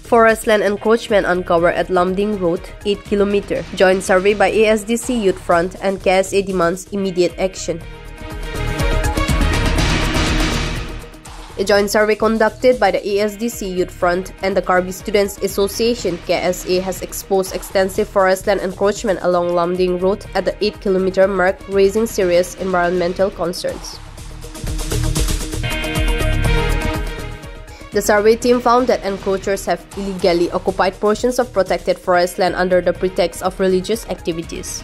Forest land encroachment uncovered at Lamding Road, 8 km. Joint survey by ASDC Youth Front and KSA demands immediate action. A joint survey conducted by the ASDC Youth Front and the Karbi Students Association KSA has exposed extensive forest land encroachment along Lamding Road at the 8 km mark, raising serious environmental concerns. The survey team found that encroachers have illegally occupied portions of protected forest land under the pretext of religious activities.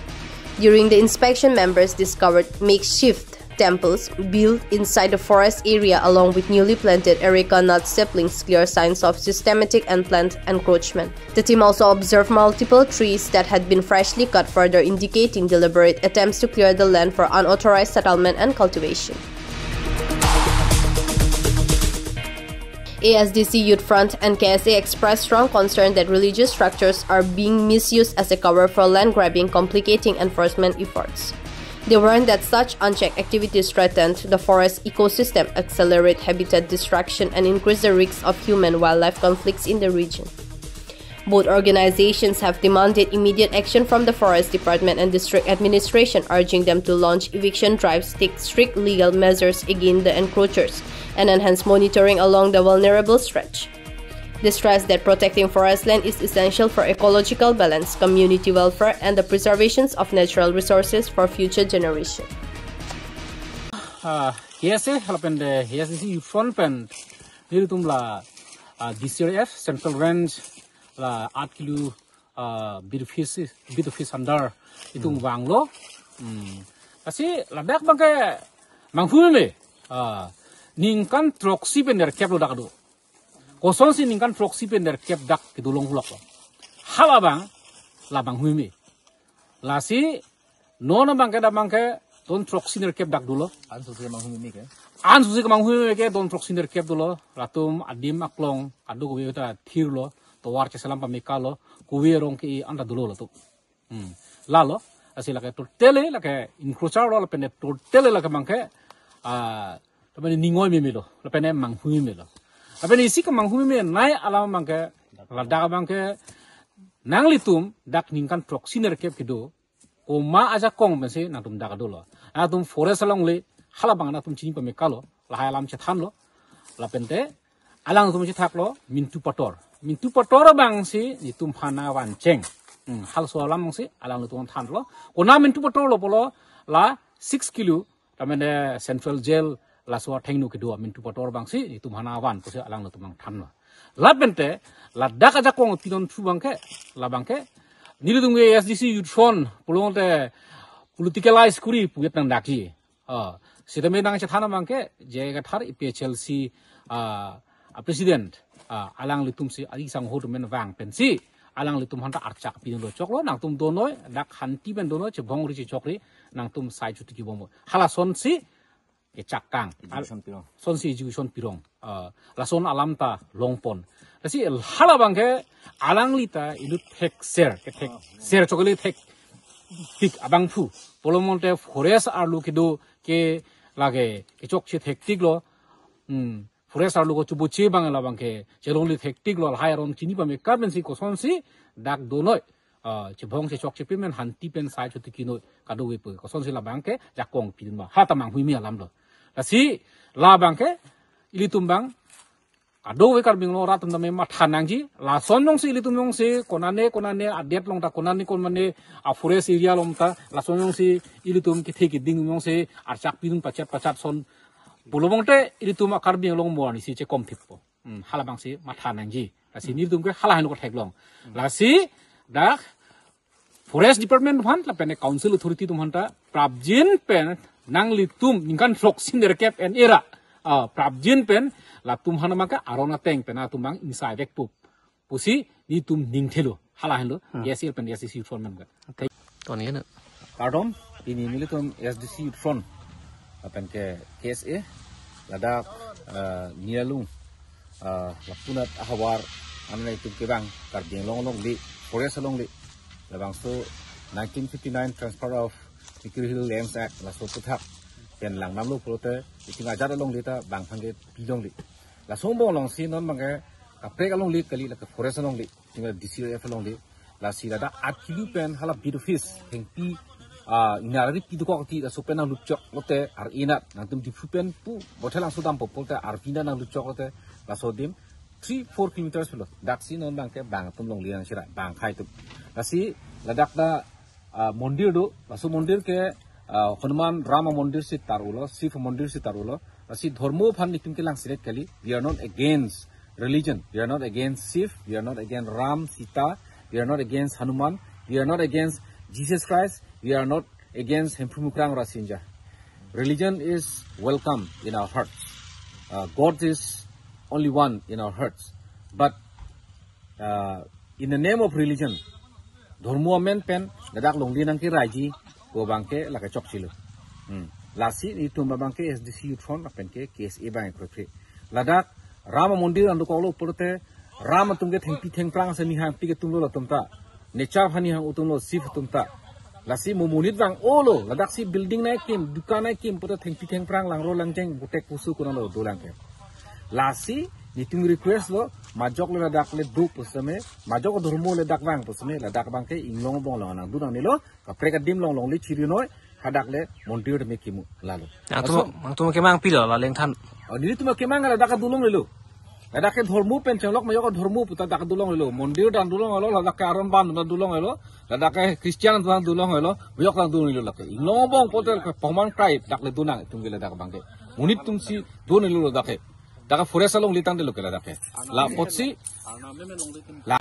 During the inspection, members discovered makeshift temples built inside the forest area along with newly planted areca nut saplings, clear signs of systematic and planned encroachment. The team also observed multiple trees that had been freshly cut, further indicating deliberate attempts to clear the land for unauthorized settlement and cultivation. ASDC Youth Front and KSA expressed strong concern that religious structures are being misused as a cover for land grabbing, complicating enforcement efforts. They warned that such unchecked activities threatened the forest ecosystem, accelerate habitat destruction, and increase the risks of human-wildlife conflicts in the region. Both organizations have demanded immediate action from the Forest Department and District Administration, urging them to launch eviction drives, take strict legal measures against the encroachers, and enhance monitoring along the vulnerable stretch. They stressed that protecting forest land is essential for ecological balance, community welfare, and the preservation of natural resources for future generations. KSA halapen de KSDC front pen nilitum la DCRF Central Range la 8 kilo bit of fish under itung wanglo kasi ladak bangke mangfulme ningkan troksi pen der keplo dakado koson si ningkan troksi pen der kep dak kidulong hulak halabang labang huimi lasi nona bangke da bangke don troksi der kep dak dulo ansusi manghuimi ke don troksi der kep dulo ratum adim aklong adu kuwi ta thirlo towar che salam pamikalo kuwi rong ki anda dulo lo tu lalo asila ke totele la ke encroacher lo pen totele la ke bangke tapi ningoy mimilo lepene manghui milo tapi isi ke manghui me nai alam mangke lada bangke nang litum dak ningkan proxiner kep kido ko ma aja kong bense natum dak dolo natum forest along le halabang natum chini pamekalo la alam chethan lo lapente alang tum chithak lo mintu pator bang si nitum phana wanceng hal so alam si alang lutung than lo ko na mintu pator lo polo la 6 kilo tamene central jail la so thengnu ke do mintu pator bangsi itu mana wan pose alang no tumang thanno la bente la daka jakong pinon thu bangke la bangke nilidung ASDC Youth Front pulonte politicalize kuri puget nang daki sidame nang che thana bangke je ga thar IPHLC president alang litum si ari sang ho men wang pensi alang litum hanta archak pinon lo choklo nang tum donoi dak hanti ben donoi che bongri che chokri nang tum sai chuti ki bomo hala son si cakang son si education pirong lason alam ta longpon lasi halabang ke alang lita ilu tek share chocolate tek tik abang pu polomonte forest arlu kido ke lage ke chok chi tek tik lo forest arlu ko chubu chi bang la bang ke jelongli tek tik lo hairon chini pa me carbon si ko son si dak donoi chibong se chok chipimen hanti pen sai chuti kino kadu we pu ko son si la bang ke jakong pin ma hatamang hui mi alam lo asi labang ke ilitumbang ado we karbing lo ratum na me mathanang ji la sonong si ilitumong si konane adet long ta konane kon mane a forest area lom ta la sonong si ilitum ki theki ding mong si archak pinun pachat son bulomong te ilitum karbing long mo ni si che kom thippo halabang si mathanang ji asi nilitum ke halahan ko theklong la si dak forest department phan la pen council authority tum hanta prabjin pen nang litum ningkan floksin der cap and era prabjin pen la tum hana maka arona teng pena tumang inside ek pup pusi ni tum ningthelo hala helo yasil pen yasil front man ga toni na pardon ini militum SDC front apen ke KSA lada nialung lapunat ahwar anai tum ke bang karbing long li forest long li labang so 1959 transfer of Security Lands Act la so puthak pen lang nam lu prote itinga jada long lita bang phange pidong li la sombong long si non bang kapre kalong li kali la forest along li tinga DCF along li la si la da akilu pen hala bidofis thengpi inari pidukok ti da sopen nang luchok lote ar inat nang tum difupen pu bothelang sudam popolta ar pina nang luchok lote la sodim 3-4 kilometers pelo daksi non bang ke bang tum long liang sira bang khai tu la si la dak da mondir do la so mondir ke Hanuman Rama mondir si tarulo Shiva mondir si tarulo la si dharmo phan nitum ke lang siret kali we are not against religion we are not against Shiv we are not against Ram Sita we are not against Hanuman we are not against Jesus Christ we are not against Hempumukrang Rasinja religion is welcome in our hearts God is only one in our hearts but in the name of religion dharmo men pen ladak longli nang ki raji o bangke laka chok chilu lasi ni tumba bangke SDC Youthfront pen ke KSA bang krokre ladak Rama mondir andu kolo porte Rama tumge thengpi thengprang se ni hampi ke tumlo tumta necha phani hang utumlo sif tumta lasi mumunit bang olo ladak si building nai kim dukan nai kim porte thengpi thengprang langro langjeng butek pusu kunalo dolang ke lasi niting request lo majok le ladak le du pusame majok dhurmo le dak bang pusame ladak bang ke inglong bong long nang dunang nilo ka preka dim long long le chiri noi hadak le mondir me kimu lalu tu ke mang pilo la leng than ni tu ke mang ladak dulong lelo ladak ke dhurmo pen chelok majok dhurmo puta dak dulong lelo mondir dan dulong lo ladak ke aron ban dulong lelo ladak ke Christian dan dulong lelo yok dan dulong lelo lak inglong bong potel ke pangman kai dak le dunang tung le dak bang ke munit tung si don lelo dak ke daga forest along litang de lokela dake la potsi la